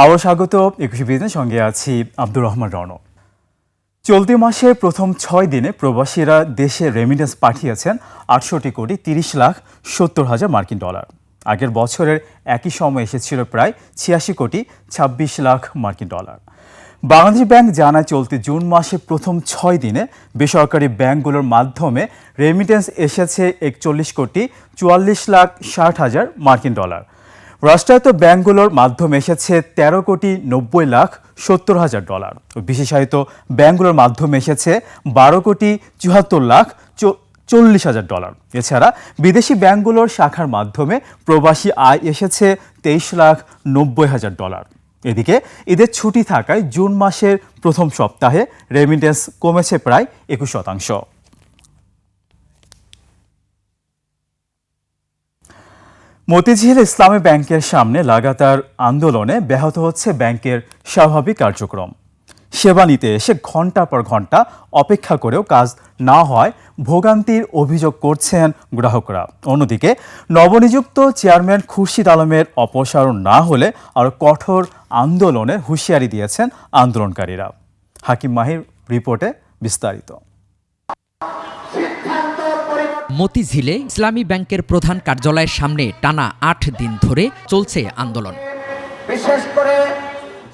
আরও স্বাগত। ২১ বিদিনের সঙ্গে আছি আব্দুর রহমান রণ। চলতি মাসের প্রথম ৬ দিনে প্রবাসীরা দেশে রেমিটেন্স পাঠিয়েছেন ৬৮,৭০,৭০,০০০ মার্কিন ডলার। আগের বছরের একই সময় এসেছিল প্রায় ৮৬,২৬,০০,০০০ মার্কিন ডলার। বাংলাদেশ ব্যাংক জানায়, চলতি জুন মাসে প্রথম ৬ দিনে বেসরকারি ব্যাংকগুলোর মাধ্যমে রেমিটেন্স এসেছে ৪১,৪৪,৬০,০০০ মার্কিন ডলার। রাষ্ট্রায়ত্ত ব্যাংকগুলোর মাধ্যমে এসেছে ১৩,৯০,৭০,০০০ ডলার। বিশেষায়িত ব্যাংকগুলোর মাধ্যমে এসেছে ১২,৭৪,০৪০,০০০ ডলার। এছাড়া বিদেশি ব্যাংকগুলোর শাখার মাধ্যমে প্রবাসী আয় এসেছে ২৩,৯০,০০০ ডলার। এদিকে ঈদের ছুটি থাকায় জুন মাসের প্রথম সপ্তাহে রেমিটেন্স কমেছে প্রায় ২১%। মতিঝিল ইসলামী ব্যাংকের সামনে লাগাতার আন্দোলনে ব্যাহত হচ্ছে ব্যাংকের স্বাভাবিক কার্যক্রম। সেবা নিতে এসে ঘণ্টার পর ঘণ্টা অপেক্ষা করেও কাজ না হয় ভোগান্তির অভিযোগ করছেন গ্রাহকরা। অন্যদিকে নবনিযুক্ত চেয়ারম্যান খুরশিদ আলমের অপসারণ না হলে আরও কঠোর আন্দোলনের হুঁশিয়ারি দিয়েছেন আন্দোলনকারীরা। হাকিম মাহির রিপোর্টে বিস্তারিত। মতিঝিলে ইসলামী ব্যাংকের প্রধান কার্যালয়ের সামনে টানা ৮ দিন ধরে চলছে আন্দোলন।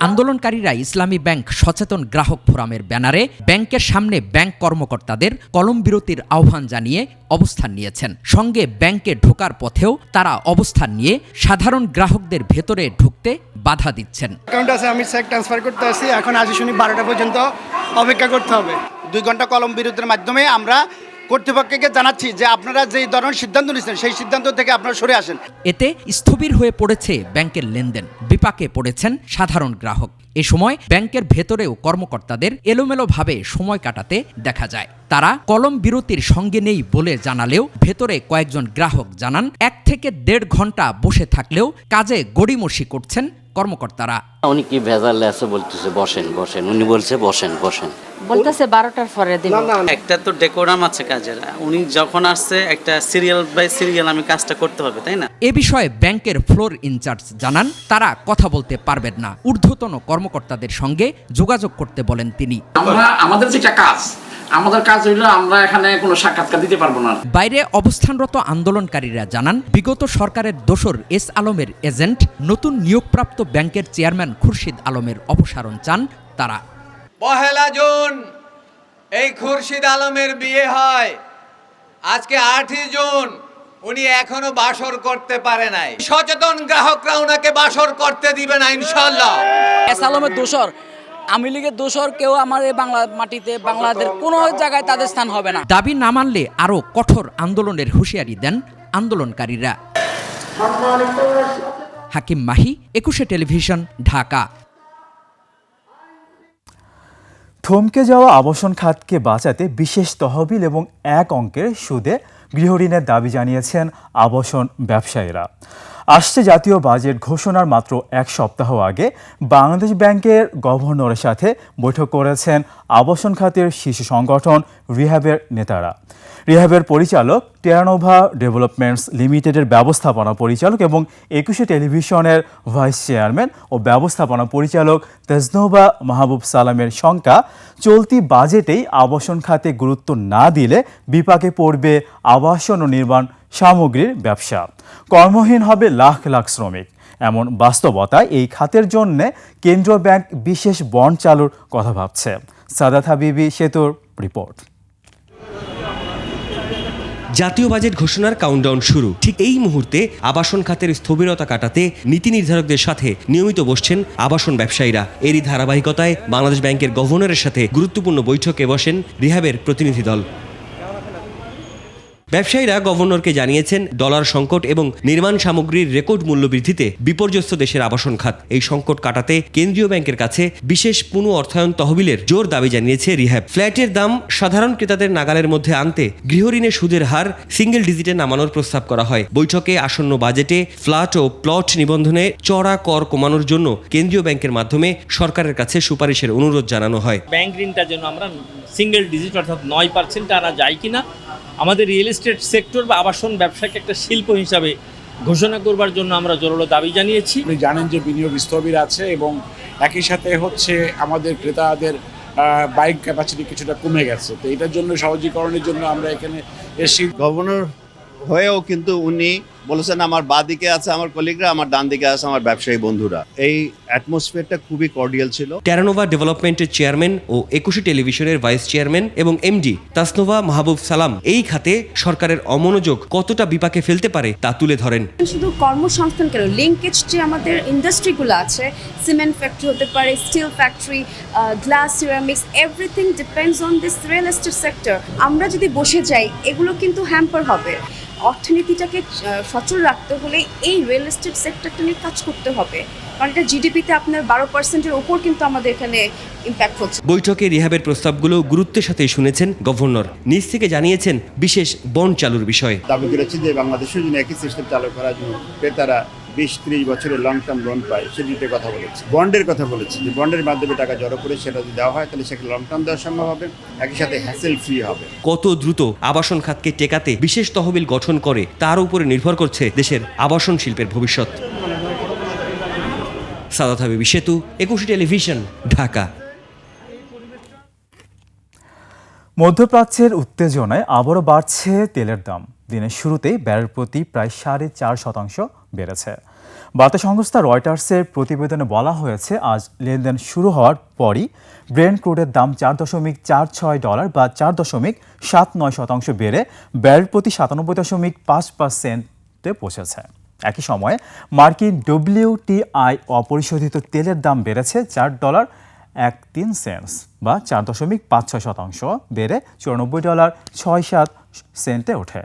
আন্দোলনকারীরা ইসলামী ব্যাংক সচেতন গ্রাহক ফোরামের ব্যানারে ব্যাংকের সামনে ব্যাংক কর্মকর্তাদের কলম বিরতির আহ্বান জানিয়ে অবস্থান নিয়েছেন। সঙ্গে ব্যাংকে ঢোকার পথেও তারা অবস্থান নিয়ে সাধারণ গ্রাহকদের ভেতরে ঢুকতে বাধা দিচ্ছেন। অ্যাকাউন্ট আছে, আমি চেক ট্রান্সফার করতে আসি, এখন আজ শুনি 12টা পর্যন্ত অপেক্ষা করতে হবে। 2 ঘন্টা কলম বিরতির মাধ্যমে আমরা কর্তৃপক্ষকে জানাচ্ছি যে আপনারা যেই ধরনের সিদ্ধান্ত নিচ্ছেন সেই সিদ্ধান্ত থেকে আপনারা সরে আসেন। এতে স্থবির হয়ে পড়েছে ব্যাংকের লেনদেন, বিপাকে পড়েছেন সাধারণ গ্রাহক। এ সময় ব্যাংকের ভেতরেও কর্মকর্তাদের এলোমেলোভাবে সময় কাটাতে দেখা যায়। তারা কলম বিরতির সঙ্গে নেই বলে জানালেও ভেতরে কয়েকজন গ্রাহক জানান 1 থেকে 1.5 ঘন্টা বসে থাকলেও কাজে গড়িমসি করছেন কর্মকর্তারা। উনি কি ভেজাল আছে বলতেছে বসেন বসেন, উনি বলছে বসেন বসেন, বলতেছে 12টার পরে দিব। একটা তো ডেকোরাম আছে কাজের, উনি যখন আসছে একটা সিরিয়াল বাই সিরিয়াল আমি কাজটা করতে হবে, তাই না? এ বিষয়ে ব্যাংকের ফ্লোর ইনচার্জ জানান, তারা কথা বলতে পারবেন না। ঊর্ধ্বতন কর্মকর্তাদের সঙ্গে যোগাযোগ করতে বলেন তিনি। আমাদের যেটা কাজ, আমাদের কাজ হইলো আমরা এখানে কোনো সাক্ষাৎকার দিতে পারবো না। বাইরে অবস্থানরত আন্দোলনকারীরা জানান, বিগত সরকারের দোসর এস আলমের এজেন্ট নতুন নিয়োগপ্রাপ্ত ব্যাংকের চেয়ারম্যান খুরশিদ আলমের অপসারণ চান তারা। 1 জুন এই খুরশিদ আলমের বিয়ে হয়, আজকে 8 জুন, উনি এখনো বাসর করতে পারে নাই। সচেতন গ্রাহকরা ওনাকে বাসর করতে দিবে না ইনশাআল্লাহ। এস আলমের দোসর, আওয়ামী লীগের দোসর কেউ আমার এই বাংলা মাটিতে, বাংলাদেশের কোনো জায়গায় তাদের স্থান হবে না। দাবি না মানলে আরও কঠোর আন্দোলনের হুঁশিয়ারি দেন আন্দোলনকারীরা। হাকিম মাহি, 21 টেলিভিশন, ঢাকা। থমকে যাওয়া আবাসন খাতকে বাঁচাতে বিশেষ তহবিল এবং 1 অঙ্কের সুদে গৃহঋণের দাবি জানিয়েছেন আবাসন ব্যবসায়ীরা। আসছে জাতীয় বাজেট ঘোষণার মাত্র 1 সপ্তাহ আগে বাংলাদেশ ব্যাংকের গভর্নরের সাথে বৈঠক করেছেন আবাসন খাতের শীর্ষ সংগঠন রিহ্যাবের নেতারা। রিহ্যাবের পরিচালক, টেরানোভা ডেভেলপমেন্টস লিমিটেডের ব্যবস্থাপনা পরিচালক এবং 21 টেলিভিশনের ভাইস চেয়ারম্যান ও ব্যবস্থাপনা পরিচালক তেজনোভা মাহবুব সালামের শঙ্কা, চলতি বাজেটেই আবাসন খাতে গুরুত্ব না দিলে বিপাকে পড়বে আবাসন ও নির্মাণ সামগ্রীর ব্যবসা। কর্মহীন হবে লাখ লাখ শ্রমিক। এমন বাস্তবতায় এই খাতের জন্য কেন্দ্রীয় ব্যাংক বিশেষ বন্ড চালুর কথা ভাবছে। সাদাত হাবিবি সেতুর রিপোর্ট। জাতীয় বাজেট ঘোষণার কাউন্টডাউন শুরু। ঠিক এই মুহূর্তে আবাসন খাতের স্থবিরতা কাটাতে নীতি নির্ধারকদের সাথে নিয়মিত বসছেন আবাসন ব্যবসায়ীরা। এরই ধারাবাহিকতায় বাংলাদেশ ব্যাংকের গভর্নরের সাথে গুরুত্বপূর্ণ বৈঠকে বসেন রিহ্যাবের প্রতিনিধি দল। ব্যবসায়ীরা গভর্নরকে জানিয়েছেন, ডলার সংকট এবং নির্মাণ সামগ্রীর রেকর্ড মূল্য বৃদ্ধিতে বিপর্যস্ত দেশের আবাসন খাত। এই সংকট কাটাতে কেন্দ্রীয় ব্যাংকের কাছে বিশেষ পুনঃ অর্থায়ন তহবিলের জোর দাবি জানিয়েছে রিহ্যাব। ফ্ল্যাটের দাম সাধারণ ক্রেতাদের নাগালের মধ্যে আনতে গৃহঋণের সুদের হার সিঙ্গেল ডিজিটে নামানোর প্রস্তাব করা হয়। বৈঠকে আসন্ন বাজেটে ফ্ল্যাট ও প্লট নিবন্ধনে চড়া কর কমানোর জন্য কেন্দ্রীয় ব্যাংকের মাধ্যমে সরকারের কাছে সুপারিশের অনুরোধ জানানো হয়। ব্যাংক ঋণটা যেন আমরা সিঙ্গেল ডিজিট অর্থাৎ 9% আনা যায় কিনা, আমাদের রিয়েল এস্টেট সেক্টর বা আবাসন ব্যবসাকে একটা শিল্প হিসাবে ঘোষণা করবার জন্য আমরা জোরালো দাবি জানিয়েছি। আপনি জানেন যে বিনিয়োগ স্থবির আছে এবং একই সাথে হচ্ছে আমাদের ক্রেতাদের বাইং ক্যাপাসিটি কিছুটা কমে গেছে। তো এটার জন্য সহজীকরণের জন্য আমরা এখানে এসেছি। গভর্নর হয়েও কিন্তু উনি বলেছেন আমার বাঁদিকে আছে আমার কলিগরা, আমার ডান দিকে আছে আমার ব্যবসায়ী বন্ধুরা। এই অ্যাটমসফিয়ারটা খুবই কর্ডিয়াল ছিল। টেরানোভা ডেভেলপমেন্টের চেয়ারম্যান ও 21 টেলিভিশনের ভাইস চেয়ারম্যান এবং এমডি তাসনোভা মাহবুব সালাম এই খাতে সরকারের অমনোযোগ কতটা বিপাকে ফেলতে পারে তা তুলে ধরেন। শুধু কর্মসংস্থান কেন, লিঙ্কেজ যে আমাদের ইন্ডাস্ট্রিগুলো আছে, সিমেন্ট ফ্যাক্টরি হতে পারে, steel factory, glass, ceramics, everything depends on this real estate sector. আমরা যদি বসে যাই এগুলো কিন্তু হ্যাম্পার হবে। অর্থনীতিটাকে সচল রাখতে হলে এই রিয়েল এস্টেট সেক্টরটা নিয়ে কাজ করতে হবে, কারণ এটা জিডিপিতে আপনার 12%-এর উপর কিন্তু আমাদের এখানে ইম্প্যাক্ট হচ্ছে। বৈঠকে রিহাবের প্রস্তাবগুলো গুরুত্বের সাথে শুনেছেন গভর্নর। নিজ থেকে জানিয়েছেন বিশেষ বন্ড চালুর বিষয়ে। দাবি করেছি যে বাংলাদেশের জন্য একই সিস্টেম চালু করার জন্য ক্রেতারা 20-30 বছরের লং টার্ম লোন পায়, সেটিতে কথা বলেছি। বন্ডের কথা বলেছি যে বন্ডের মাধ্যমে টাকা জড়ো করে সেটা যদি দেওয়া হয় তাহলে সেখানে লং টার্ম দেওয়া সম্ভব হবে, একই সাথে হ্যাসেল ফ্রি হবে। কত দ্রুত আবাসন খাতকে টেকাতে বিশেষ তহবিল গঠন করে তার উপরে নির্ভর করছে দেশের আবাসন শিল্পের ভবিষ্যৎ। সাদাত হাবিবি সেতু, 21 টেলিভিশন, ঢাকা। মধ্যপ্রাচ্যের উত্তেজনায় আবারও বাড়ছে তেলের দাম। দিনের শুরুতেই ব্যারেল প্রতি প্রায় 4.5% বেড়েছে। বার্তা সংস্থা রয়টার্সের প্রতিবেদনে বলা হয়েছে, আজ লেনদেন শুরু হওয়ার পরই ব্রেন্ট ক্রুডের দাম $4.46 বা 4.79% বেড়ে ব্যারেল প্রতি 97.5% পৌঁছেছে। একই সময়ে মার্কিন WTI অপরিশোধিত তেলের দাম বেড়েছে $4.13 বা 4.56% বেড়ে $94.67 ওঠে।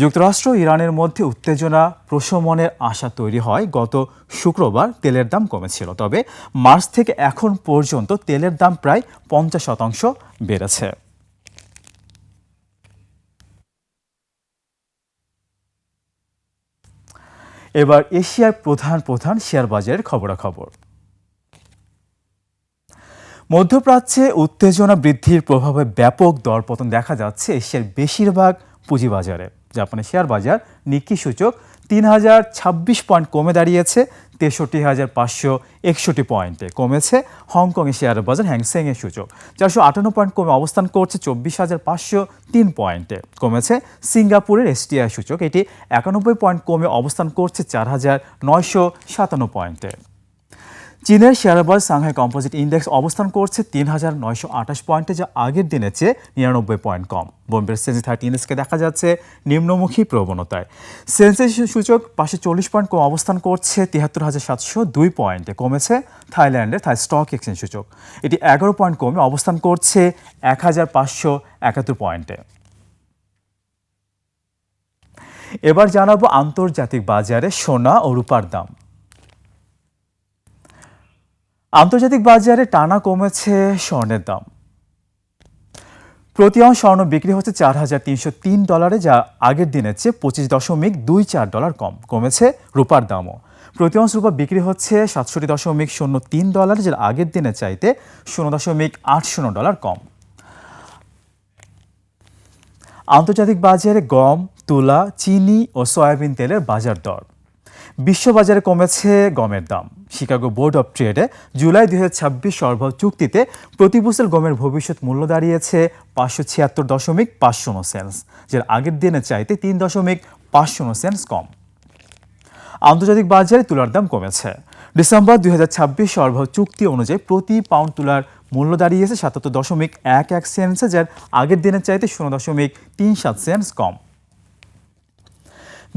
যুক্তরাষ্ট্র ইরানের মধ্যে উত্তেজনা প্রশমনের আশা তৈরি হয় গত শুক্রবার তেলের দাম কমেছিল, তবে মার্চ থেকে এখন পর্যন্ত তেলের দাম প্রায় 50% বেড়েছে। এবার এশিয়ার প্রধান শেয়ার বাজারের খবরাখবর। মধ্যপ্রাচ্যে উত্তেজনা বৃদ্ধির প্রভাবে ব্যাপক দরপতন দেখা যাচ্ছে এশিয়ার বেশিরভাগ পুঁজিবাজারে। জাপানের শেয়ার বাজার নিক্কি সূচক 3026 পয়েন্ট কমে দাঁড়িয়েছে 63,561 পয়েন্টে। কমেছে হংকংয়ের শেয়ার বাজার হ্যাংসেংয়ের সূচক 458 পয়েন্ট কমে অবস্থান করছে 24,503 পয়েন্টে। কমেছে সিঙ্গাপুরের STI সূচক, এটি 91 পয়েন্ট কমে অবস্থান করছে 4,957 পয়েন্টে। চীনের শেয়ার বাজার সাংহাই কম্পোজিট ইন্ডেক্স অবস্থান করছে 3,928 পয়েন্টে, যা আগের দিনের চেয়ে 99 পয়েন্ট কম। বোম্বে সেন্সেক্স 30 ইন্ডেক্সকে দেখা যাচ্ছে নিম্নমুখী প্রবণতায়। সেন্সেক্স সূচক 540 পয়েন্ট কম অবস্থান করছে 73,702 পয়েন্টে। কমেছে থাইল্যান্ডের থাই স্টক এক্সচেঞ্জ সূচক, এটি 11 পয়েন্ট কমে অবস্থান করছে 1,571 পয়েন্টে। এবার জানাবো আন্তর্জাতিক বাজারে সোনা ও রূপার দাম। আন্তর্জাতিক বাজারে টানা কমেছে স্বর্ণের দাম। প্রতি আউন্স স্বর্ণ বিক্রি হচ্ছে $4,303, যা আগের দিনের চেয়ে $25.24 কম। কমেছে রূপার দামও। প্রতি আউন্স রূপা বিক্রি হচ্ছে $67.03, যা আগের দিনের চাইতে $0.80 কম। আন্তর্জাতিক বাজারে গম, তুলা, চিনি ও সয়াবিন তেলের বাজার দর। বিশ্ববাজারে কমেছে গমের দাম। শিকাগো বোর্ড অব ট্রেডে জুলাই 2026 সরবরাহ চুক্তিতে প্রতি বুশেল গমের ভবিষ্যৎ মূল্য দাঁড়িয়েছে 576.50 সেন্টস, যার আগের দিনের চাইতে 3.50 সেন্টস কম। আন্তর্জাতিক বাজারে তুলার দাম কমেছে। ডিসেম্বর 2026 সরবরাহ চুক্তি অনুযায়ী প্রতি পাউন্ড তুলার মূল্য দাঁড়িয়েছে 77.11 সেন্টসে, যার আগের দিনের চাইতে 0.37 সেন্টস কম।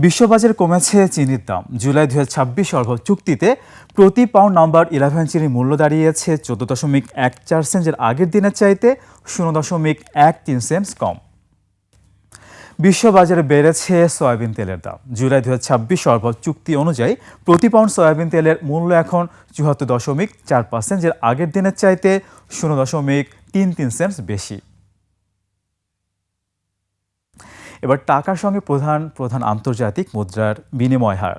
বিশ্ববাজারে কমেছে চিনির দাম। জুলাই 2026 সরবরাহ চুক্তিতে প্রতি পাউন্ড নাম্বার 11 চিনির মূল্য দাঁড়িয়েছে 14.14 সেন্ট, যার আগের দিনের চাইতে 0.13 সেন্টস কম। বিশ্ববাজারে বেড়েছে সয়াবিন তেলের দাম। জুলাই 2026 সরবরাহ চুক্তি অনুযায়ী প্রতি পাউন্ড সয়াবিন তেলের মূল্য এখন 74.45 যার আগের দিনের চাইতে 0.33 সেন্টস বেশি। এবার টাকার সঙ্গে প্রধান আন্তর্জাতিক মুদ্রার বিনিময় হার।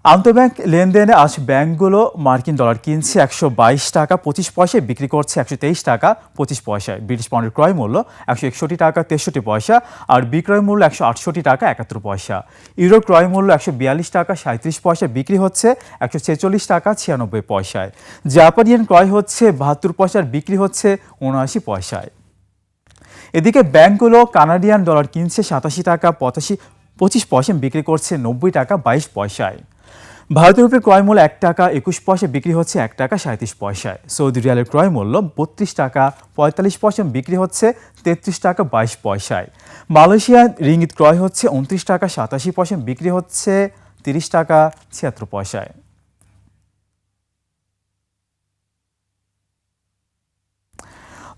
আন্তঃব্যাংক লেনদেনে আজ ব্যাংকগুলো মার্কিন ডলার কিনছে 122 টাকা 25 পয়সায়, বিক্রি করছে 123 টাকা 25 পয়সায়। ব্রিটিশ পাউন্ডের ক্রয় মূল্য 161 টাকা 63 পয়সা আর বিক্রয় মূল্য 168 টাকা 71 পয়সা। ইউরোর ক্রয় মূল্য 142 টাকা 37 পয়সা, বিক্রি হচ্ছে 146 টাকা 96 পয়সায়। জাপান ইয়েন ক্রয় হচ্ছে 72 পয়সার, বিক্রি হচ্ছে 79 পয়সায়। এদিকে ব্যাংকগুলো কানাডিয়ান ডলার কিনছে 87 টাকা 25 পয়সা, বিক্রি করছে 90 টাকা 22 পয়সায়। ভারতীয় রুপির ক্রয় মূল্য 1 টাকা 21 পয়সা, বিক্রি হচ্ছে 1 টাকা 37 পয়সায়। সৌদি রিয়ালের ক্রয় মূল্য 32 টাকা 45 পয়সা, বিক্রি হচ্ছে 33 টাকা 22 পয়সায়। মালয়েশিয়ান রিঙ্গিত ক্রয় হচ্ছে 29 টাকা 87 পয়সা, বিক্রি হচ্ছে 30 টাকা 76 পয়সায়।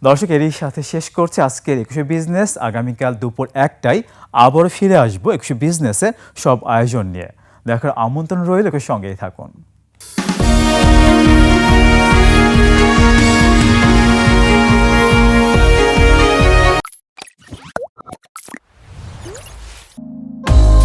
দর্শক, এরই সাথে শেষ করছে আজকের 21 বিজনেস। আগামীকাল দুপুর 1টায় আবারও ফিরে আসবো 21 বিজনেসের সব আয়োজন নিয়ে। দেখার আমন্ত্রণ রইল, সঙ্গেই থাকুন।